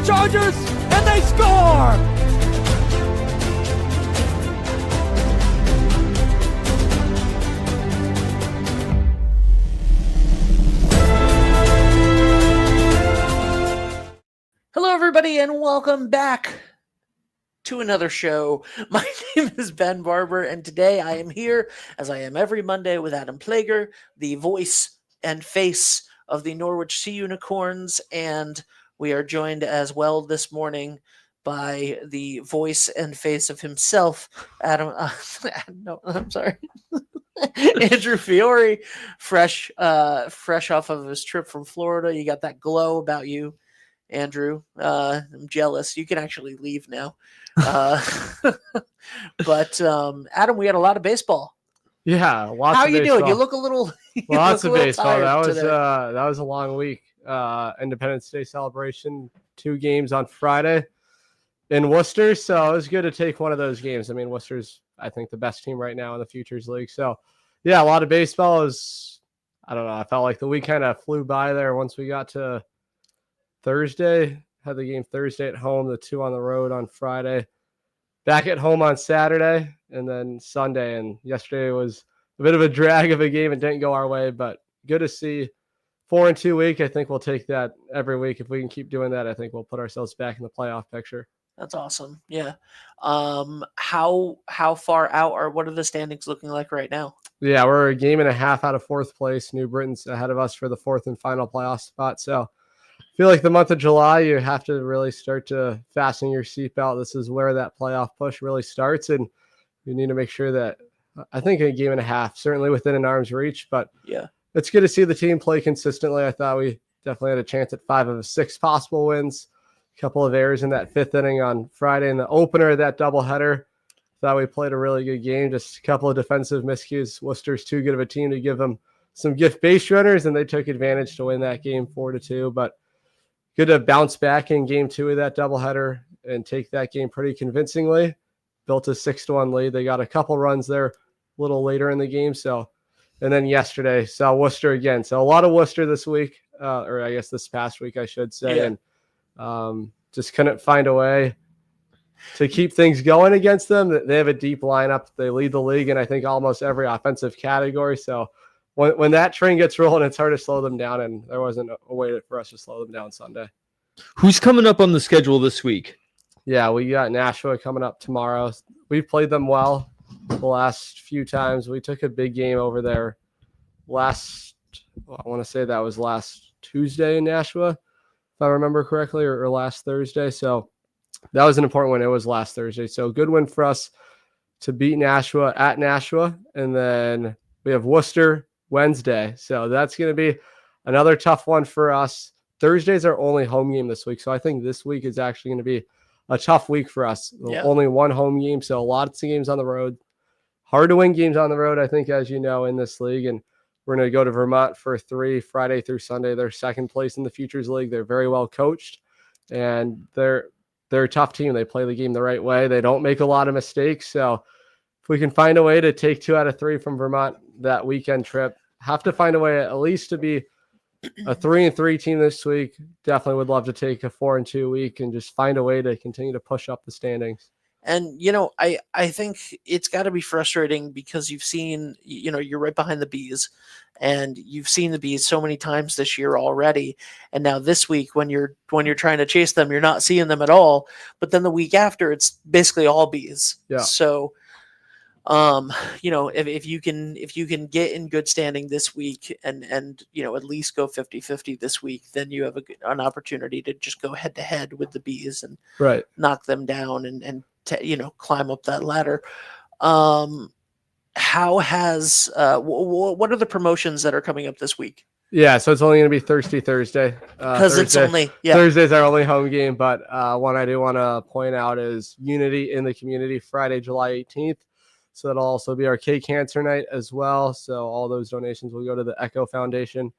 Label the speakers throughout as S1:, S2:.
S1: Chargers, and they score!
S2: Hello, everybody, and welcome back to another show. My name is Ben Barber, and today I am here, as I am every Monday, with Adam Plager, the voice and face of the Norwich Sea Unicorns, and we are joined as well this morning by the voice and face of himself, Adam. No, I'm sorry. Andrew Fiore, fresh off of his trip from Florida. You got that glow about you, Andrew. I'm jealous. You can actually leave now. But Adam, we had a lot of baseball.
S3: Yeah, lots
S2: How
S3: of
S2: are you
S3: baseball.
S2: doing? You look a little
S3: Lots of baseball. That
S2: tired
S3: was a long week. Independence Day celebration, 2 games on Friday in Worcester, so it was good to take one of those games. I mean, Worcester's, I think, the best team right now in the Futures League. So, yeah, a lot of baseball. I don't know, I felt like the week kind of flew by there once we got to Thursday. Had the game Thursday at home, the 2 on the road on Friday. Back at home on Saturday, and then Sunday. And yesterday was a bit of a drag of a game. It didn't go our way, but good to see 4-2 week. I think we'll take that every week. If we can keep doing that, I think we'll put ourselves back in the playoff picture.
S2: That's awesome. Yeah. How far out or what are the standings looking like right now?
S3: Yeah, we're a game and a half out of 4th place. New Britain's ahead of us for the 4th and final playoff spot. So I feel like the month of July, you have to really start to fasten your seatbelt. This is where that playoff push really starts, and you need to make sure that, I think, a game and a half, certainly within an arm's reach, but
S2: yeah,
S3: it's good to see the team play consistently. I thought we definitely had a chance at 5 of 6 possible wins. A couple of errors in that 5th inning on Friday in the opener of that doubleheader. Thought we played a really good game. Just a couple of defensive miscues. Worcester's too good of a team to give them some gift base runners, and they took advantage to win that game 4-2. But good to bounce back in game 2 of that doubleheader and take that game pretty convincingly. Built a 6-1 lead. They got a couple runs there a little later in the game. So, and then yesterday saw Worcester again. So a lot of Worcester this week, or I guess this past week, I should say.
S2: Yeah.
S3: And just couldn't find a way to keep things going against them. They have a deep lineup. They lead the league in, I think, almost every offensive category. So when that train gets rolling, it's hard to slow them down, and there wasn't a way for us to slow them down Sunday.
S1: Who's coming up on the schedule this week?
S3: Yeah, we got Nashua coming up tomorrow. We played them well the last few times. We took a big game over there I want to say that was last Tuesday in Nashua, if I remember correctly, or last Thursday. So that was an important one. It was last Thursday. So good win for us to beat Nashua at Nashua. And then we have Worcester Wednesday. So that's going to be another tough one for us. Thursday's our only home game this week. So I think this week is actually going to be a tough week for us. Yeah. Only one home game. So lots of games on the road. Hard to win games on the road, I think, as you know, in this league. And we're going to go to Vermont for 3 Friday through Sunday. They're 2nd place in the Futures League. They're very well coached, and they're a tough team. They play the game the right way. They don't make a lot of mistakes. So if we can find a way to take 2 out of 3 from Vermont that weekend trip, have to find a way at least to be a 3-3 team this week. Definitely would love to take a 4-2 week and just find a way to continue to push up the standings.
S2: And, I think it's got to be frustrating because you've seen, you're right behind the Bees, and you've seen the Bees so many times this year already. And now this week, when you're trying to chase them, you're not seeing them at all. But then the week after, it's basically all Bees. Yeah. So, if you can get in good standing this week and at least go 50-50 this week, then you have an opportunity to just go head to head with the Bees and knock them down and climb up that ladder. How has what are the promotions that are coming up this week?
S3: Yeah, so it's only going to be Thursday.
S2: Because it's only
S3: Thursday's our only home game. But one I do want to point out is Unity in the Community, Friday, July 18th. So that'll also be our K Cancer Night as well. So all those donations will go to the Echo Foundation.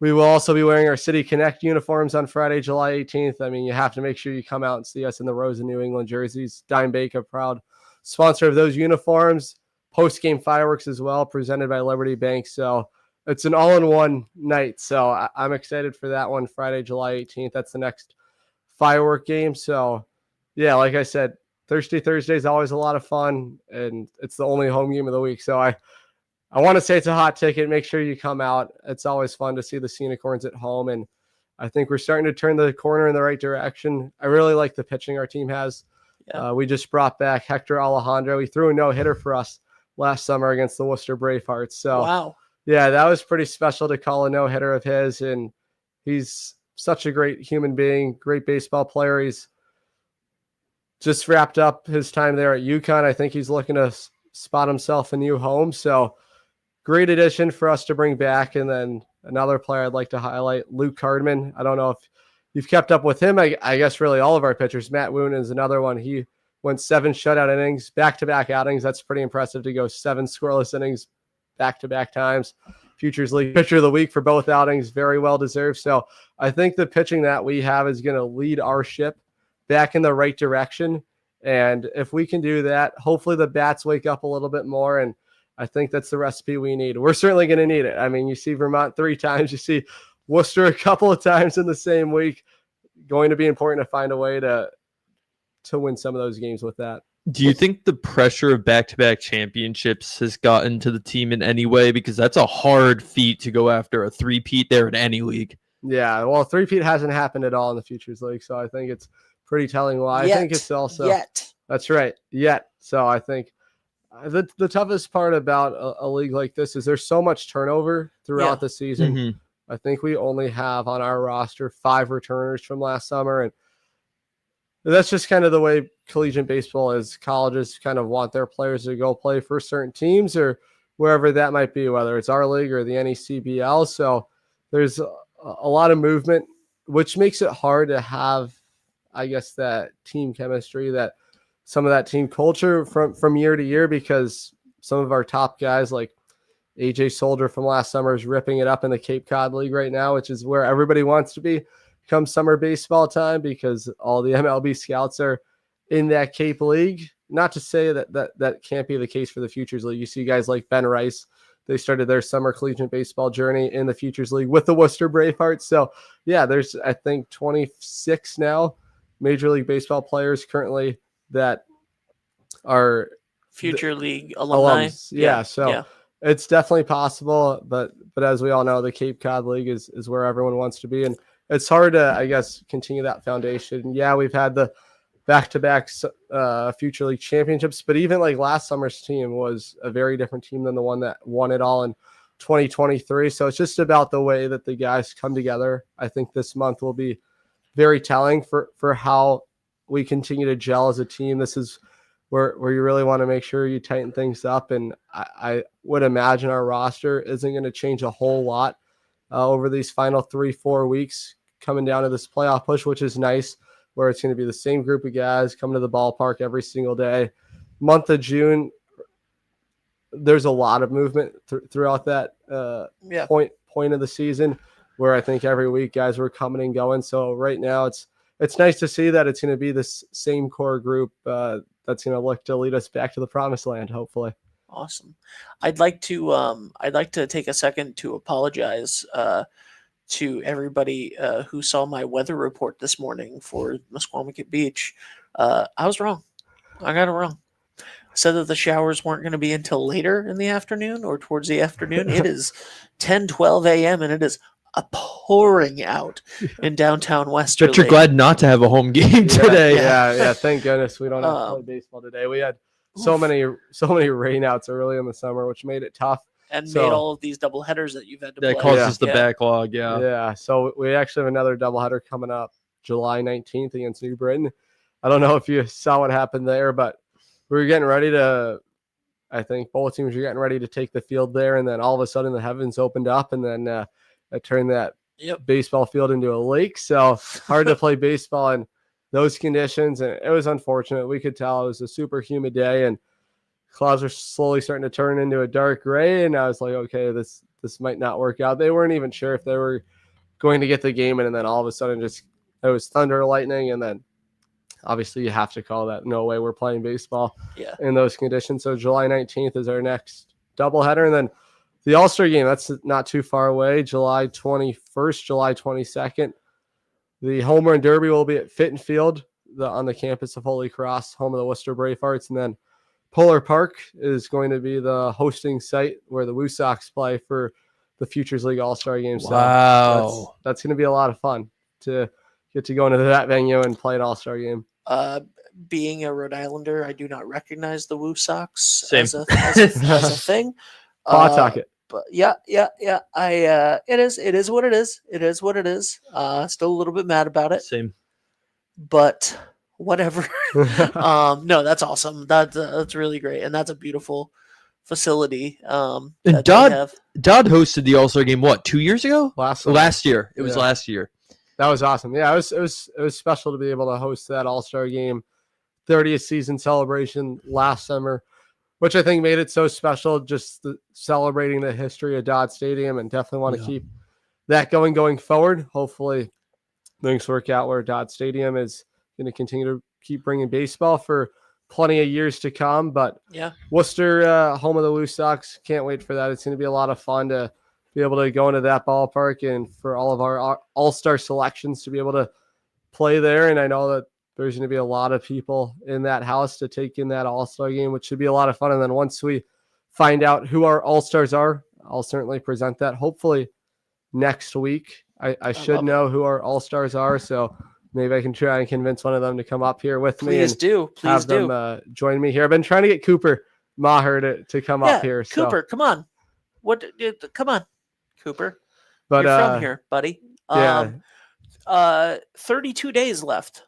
S3: We will also be wearing our City Connect uniforms on Friday, July 18th. I mean, you have to make sure you come out and see us in the Rose and New England jerseys. Dime Baker, proud sponsor of those uniforms. Post-game fireworks as well, presented by Liberty Bank. So it's an all-in-one night. So I'm excited for that one, Friday, July 18th. That's the next firework game. So, yeah, like I said, Thursday is always a lot of fun, and it's the only home game of the week. So I want to say it's a hot ticket. Make sure you come out. It's always fun to see the Unicorns at home, and I think we're starting to turn the corner in the right direction. I really like the pitching our team has.
S2: Yeah.
S3: We just brought back Hector Alejandro. He threw a no-hitter for us last summer against the Worcester Bravehearts. So,
S2: wow.
S3: Yeah, that was pretty special to call a no-hitter of his, and he's such a great human being, great baseball player. He's just wrapped up his time there at UConn. I think he's looking to spot himself a new home. So great addition for us to bring back. And then another player I'd like to highlight, Luke Hardman. I don't know if you've kept up with him. I guess really all of our pitchers. Matt Woon is another one. He went 7 shutout innings, back-to-back outings. That's pretty impressive to go 7 scoreless innings back-to-back times. Futures League Pitcher of the Week for both outings. Very well deserved. So I think the pitching that we have is going to lead our ship back in the right direction. And if we can do that, hopefully the bats wake up a little bit more. And I think that's the recipe we need. We're certainly going to need it. I mean, you see Vermont 3 times, you see Worcester a couple of times in the same week. Going to be important to find a way to win some of those games with that.
S1: Do you think the pressure of back-to-back championships has gotten to the team in any way? Because that's a hard feat to go after a three-peat there in any league.
S3: Yeah, well, three-peat hasn't happened at all in the Futures League, so I think it's pretty telling why. I think it's also that's right, yet. So I think the toughest part about a league like this is there's so much turnover throughout the season.
S1: Mm-hmm.
S3: I think we only have on our roster 5 returners from last summer, and that's just kind of the way collegiate baseball is. Colleges kind of want their players to go play for certain teams or wherever that might be, whether it's our league or the NECBL. So there's a lot of movement, which makes it hard to have, I guess, that team chemistry, that some of that team culture from year to year, because some of our top guys like AJ Soldier from last summer is ripping it up in the Cape Cod League right now, which is where everybody wants to be come summer baseball time, because all the MLB scouts are in that Cape League. Not to say that can't be the case for the Futures League. You see guys like Ben Rice, they started their summer collegiate baseball journey in the Futures League with the Worcester Bravehearts. So yeah, there's, I think, 26 now Major League Baseball players currently that are
S2: Future League alumni.
S3: Yeah. So it's definitely possible, but as we all know, the Cape Cod League is where everyone wants to be. And it's hard to, I guess, continue that foundation. Yeah, we've had the back-to-back Future League championships, but even like last summer's team was a very different team than the one that won it all in 2023. So it's just about the way that the guys come together. I think this month will be very telling for how we continue to gel as a team. This is where you really want to make sure you tighten things up. And I would imagine our roster isn't going to change a whole lot over these final 3-4 weeks coming down to this playoff push, which is nice, where it's going to be the same group of guys coming to the ballpark every single day. Month of June, there's a lot of movement throughout that point of the season, where I think every week guys were coming and going. So right now it's nice to see that it's going to be this same core group that's going to look to lead us back to the promised land, hopefully.
S2: Awesome. I'd like to take a second to apologize to everybody who saw my weather report this morning for Musqueamicut Beach. I was wrong. I got it wrong. I said that the showers weren't going to be until later in the afternoon or towards the afternoon. It is 10:12 a.m. and it is pouring out in downtown Westerly.
S1: But you're glad not to have a home game today.
S3: Yeah. Thank goodness we don't have to play baseball today. We had so many rainouts early in the summer, which made it tough.
S2: And made all of these double headers that you've had to play.
S1: That causes the backlog,
S3: Yeah, so we actually have another doubleheader coming up July 19th against New Britain. I don't know if you saw what happened there, but we were getting ready to, I think both teams were getting ready to take the field there, and then all of a sudden the heavens opened up, and then it turned that baseball field into a lake. So hard to play baseball in those conditions, and it was unfortunate. We could tell it was a super humid day, and clouds were slowly starting to turn into a dark gray, and I was like, okay, this might not work out. They weren't even sure if they were going to get the game in, and then all of a sudden it was thunder, lightning, and then obviously you have to call that no way we're playing baseball in those conditions. So July 19th is our next doubleheader, and then the All-Star game, that's not too far away, July 21st, July 22nd. The home run derby will be at Fitton Field on the campus of Holy Cross, home of the Worcester Bravehearts. And then Polar Park is going to be the hosting site where the Woo Sox play for the Futures League All-Star Game.
S1: Wow.
S3: So that's going to be a lot of fun to get to go into that venue and play an All-Star Game.
S2: Being a Rhode Islander, I do not recognize the Woo Sox
S1: Same.
S2: as a thing.
S3: Pawtucket.
S2: But yeah. It is what it is. It is what it is. Still a little bit mad about it,
S1: Same.
S2: but whatever. No, that's awesome. That's really great, and that's a beautiful facility.
S1: And
S2: that they
S1: Dodd
S2: have.
S1: hosted the All-Star Game, what, 2 years ago? Last year. It was
S3: Yeah.
S1: last year.
S3: That was awesome. Yeah, it was special to be able to host that All-Star Game, 30th season celebration last summer, which I think made it so special, just celebrating the history of Dodd Stadium, and definitely want to keep that going forward. Hopefully things work out where Dodd Stadium is going to continue to keep bringing baseball for plenty of years to come. But
S2: Yeah,
S3: Worcester, home of the Woo Sox, can't wait for that. It's going to be a lot of fun to be able to go into that ballpark and for all of our all-star selections to be able to play there. And I know that there's going to be a lot of people in that house to take in that all-star game, which should be a lot of fun. And then once we find out who our all-stars are, I'll certainly present that hopefully next week. I should know who our all-stars are. So maybe I can try and convince one of them to come up here with me.
S2: Please do.
S3: Have them join me here. I've been trying to get Cooper Maher to come up here.
S2: Cooper, come on. Come on, Cooper.
S3: But
S2: you're from here, buddy.
S3: Yeah.
S2: 32 days left.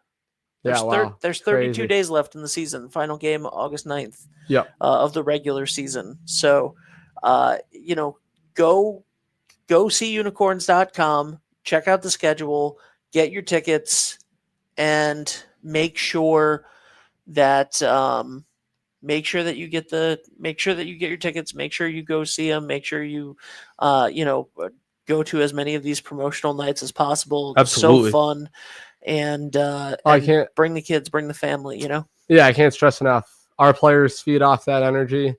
S2: There's 32 days left in the season. Final game August 9th.
S3: Yep.
S2: Of the regular season. So, go see unicorns.com, check out the schedule, get your tickets, and make sure that you get your tickets, make sure you go see them, make sure you go to as many of these promotional nights as possible.
S1: Absolutely.
S2: It's so fun. And
S3: I can't
S2: bring the kids, bring the family,
S3: Yeah, I can't stress enough. Our players feed off that energy.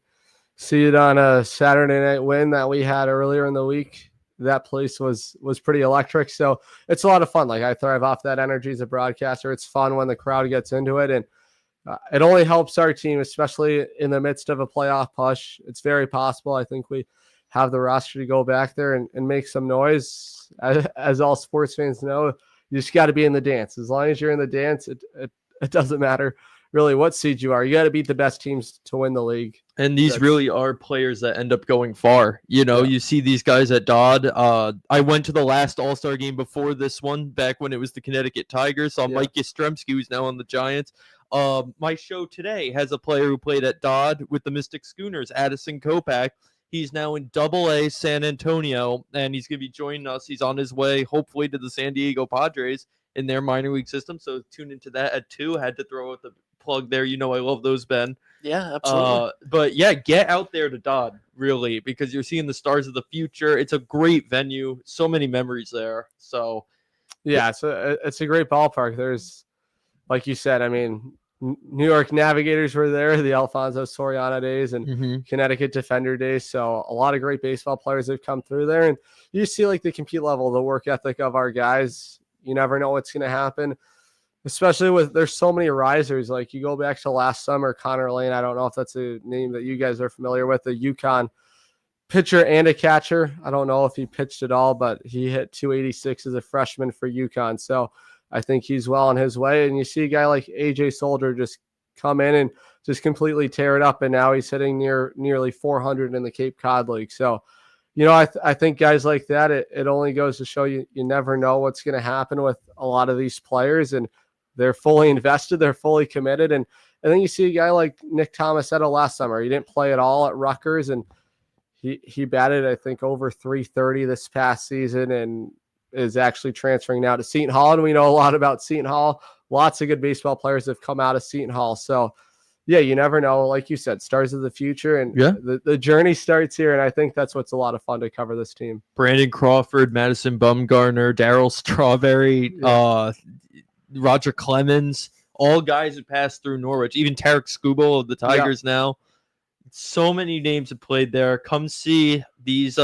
S3: See it on a Saturday night win that we had earlier in the week. That place was pretty electric. So it's a lot of fun. Like, I thrive off that energy as a broadcaster. It's fun when the crowd gets into it. And it only helps our team, especially in the midst of a playoff push. It's very possible. I think we have the roster to go back there and make some noise. As all sports fans know, you just got to be in the dance. As long as you're in the dance, it doesn't matter really what seed you are. You got to beat the best teams to win the league.
S1: And these really are players that end up going far. You see these guys at Dodd. I went to the last All-Star game before this one, back when it was the Connecticut Tigers. Saw Mike Yastrzemski, who's now on the Giants. My show today has a player who played at Dodd with the Mystic Schooners, Addison Kopak. He's now in Double-A San Antonio, and he's going to be joining us. He's on his way, hopefully, to the San Diego Padres in their minor league system. So tune into that at 2. Had to throw out the plug there. I love those, Ben.
S2: Yeah, absolutely.
S1: But yeah, get out there to Dodd, really, because you're seeing the stars of the future. It's a great venue. So many memories there. So
S3: yeah, it's a great ballpark. There's, like you said, I mean, New York Navigators were there, the Alfonso Soriano days, and Connecticut Defender days. So a lot of great baseball players have come through there, and you see like the compete level, the work ethic of our guys. You never know what's going to happen, especially there's so many risers. Like, you go back to last summer, Connor Lane. I don't know if that's a name that you guys are familiar with, the UConn pitcher and a catcher. I don't know if he pitched at all, but he hit 286 as a freshman for UConn. So I think he's well on his way. And you see a guy like AJ Soldier just come in and just completely tear it up. And now he's hitting nearly 400 in the Cape Cod League. So, I think guys like that, it only goes to show you never know what's going to happen with a lot of these players. And they're fully invested. They're fully committed. And then you see a guy like Nick Tomasetto last summer. He didn't play at all at Rutgers. And he batted, I think, over 330 this past season and is actually transferring now to Seton Hall. And we know a lot about Seton Hall. Lots of good baseball players have come out of Seton Hall. So, yeah, you never know. Like you said, stars of the future. And the journey starts here. And I think that's what's a lot of fun to cover this team.
S1: Brandon Crawford, Madison Bumgarner, Darryl Strawberry, Roger Clemens, all guys who passed through Norwich. Even Tarek Skubal of the Tigers now. So many names have played there. Come see these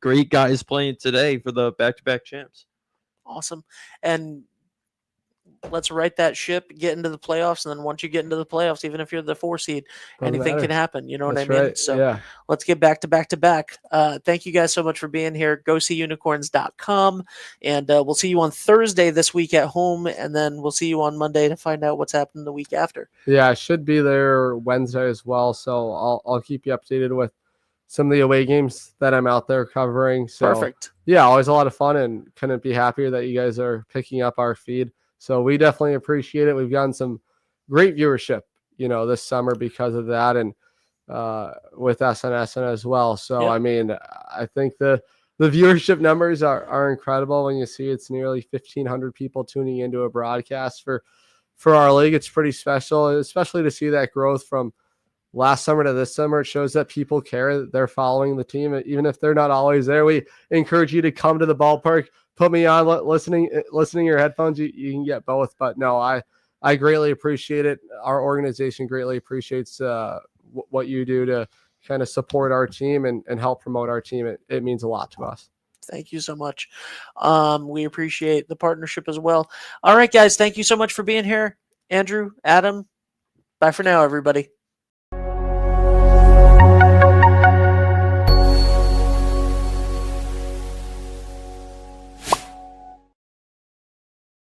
S1: great guys playing today for the back-to-back champs.
S2: Awesome. And let's right that ship, get into the playoffs, and then once you get into the playoffs, even if you're the 4 seed,
S3: Doesn't
S2: anything
S3: matter.
S2: can happen. You know what
S3: That's
S2: I mean?
S3: right.
S2: So
S3: yeah.
S2: let's get back to back. Thank you guys so much for being here. Go see unicorns.com, and we'll see you on Thursday this week at home, and then we'll see you on Monday to find out what's happening the week after.
S3: Yeah, I should be there Wednesday as well, so I'll keep you updated with some of the away games that I'm out there covering. So
S2: Perfect.
S3: yeah, always a lot of fun, and couldn't be happier that you guys are picking up our feed. So we definitely appreciate it. We've gotten some great viewership, this summer because of that, and with SNSN as well. So
S2: Yep.
S3: I mean, I think the viewership numbers are incredible when you see it's nearly 1,500 people tuning into a broadcast for our league. It's pretty special, especially to see that growth from last summer to this summer. It shows that people care. They're following the team, even if they're not always there. We encourage you to come to the ballpark, put me on listening your headphones. You can get both, but no, I greatly appreciate it. Our organization greatly appreciates what you do to kind of support our team and help promote our team. It means a lot to us.
S2: Thank you so much. We appreciate the partnership as well. All right, guys. Thank you so much for being here. Andrew, Adam, bye for now, everybody.